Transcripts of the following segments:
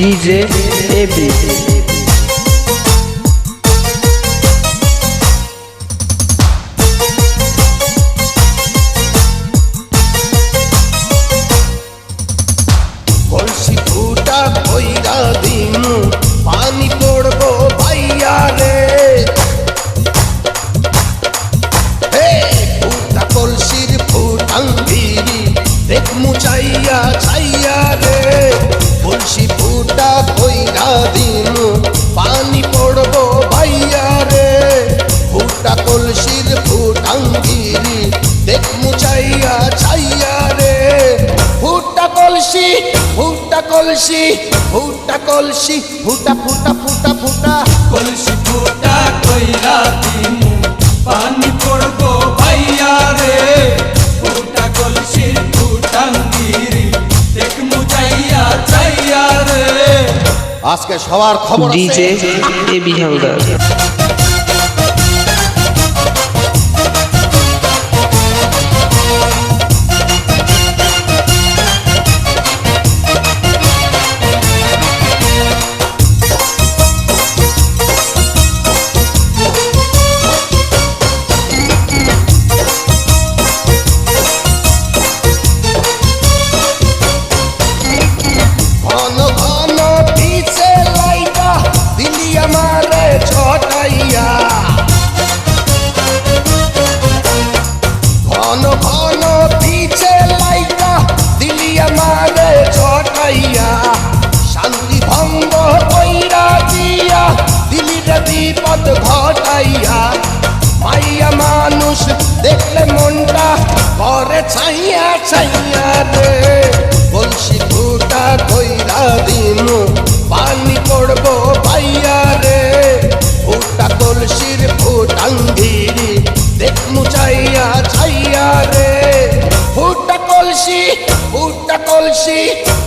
DJ AB কলসি ফুটা কইরা দিমু পানি পড়বো ভাইয়া রে হে ফুটা কলসির ফুটাঙ্গিরি দেখমু চাইয়া চাইয়া রে কলসি ফুটা কইরা দিমু পানি পড়বো ভাইয়া রে ফুটা কলসির ফুটাঙ্গিরি দেখমু চাইয়া চাইয়া রে ফুটা কলসি ফুটা কলসি ফুটা কলসি ফুটা ফুটা ফুটা ফুটা কলসি ফুটা কইরা দিমু পানি পড়বো ভাইয়া রে ফুটা কলসির ফুটাঙ্গিরি দেখমু চাইয়া চাইয়া রে। আজকে সবার খবর আছে DJ AB হালদার ঘন ঘন পিছে লাইটা দিলি আমারে ছটাইয়া ঘন ঘন পিছে লাইটা দিলি আমারে ছটাইয়া শান্তি ভঙ্গ কইরা দিয়া দিলি রে বিপদ ঘটাইয়া মাইয়া মানুষ দেখলে মনটা করে ছাইয়া ছাইয়া রে কলসি ফুটা কইরা দিমু পানি পড়বো ভাইয়া রে ফুটা কলসির ফুটাঙ্গিরি দেখমু চাইয়া চাইয়া রে ফুটা কলসি ফুটা কলসি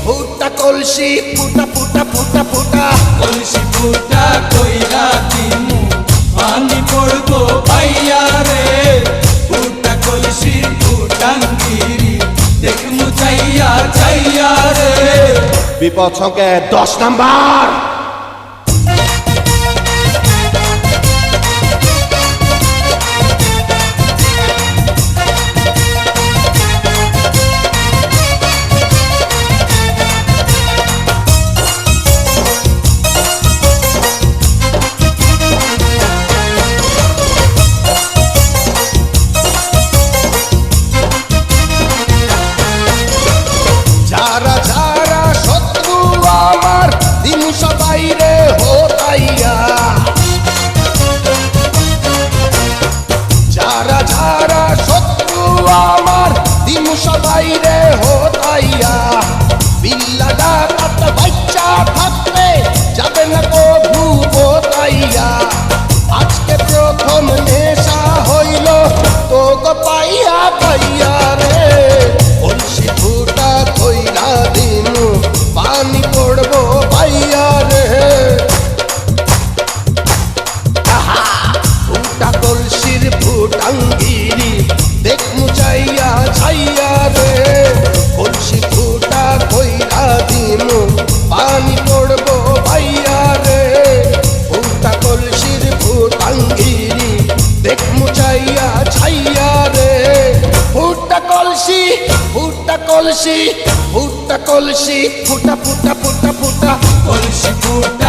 ফুটা কলসি ফুটা ফুটা ফুটা ফুটা কলসি ফুটা কইরা দিমু পানি পড়বো ভাইয়া রে ফুটা কলসির ফুটাঙ্গিরি দেখমু চাইয়া চাইয়া রে। বিপদ সংকেত 10 নাম্বার যারা যারা শত্রু আমার দিন সবাই রে হতাইয়া যারা যারা শত্রু আমার দিন সবাই রে হতাইয়া বিল্লা ডাকাত বাচ্চা থাকলে যাবে না কভু বোতাইয়া আজকে প্রথম নেশা হইল তো গো পাইয়া পাইয়া রে কলসি ফুটা কইরা দিমু পানি পড়বো ভাইয়া রে ফুটা কলসির ফুটাঙ্গিরি দেখমু চাইয়া চাইয়া রে কলসি ফুটা কইরা দিমু পানি পড়বো ভাইয়া রে ফুটা কলসির ফুটাঙ্গিরি দেখমু চাইয়া চাইয়া রে ফুটা কলসি ফুটা কলসি ফুটা কলসি ফুটা ফুটা ফুটা ফুটা কলসি ফুটা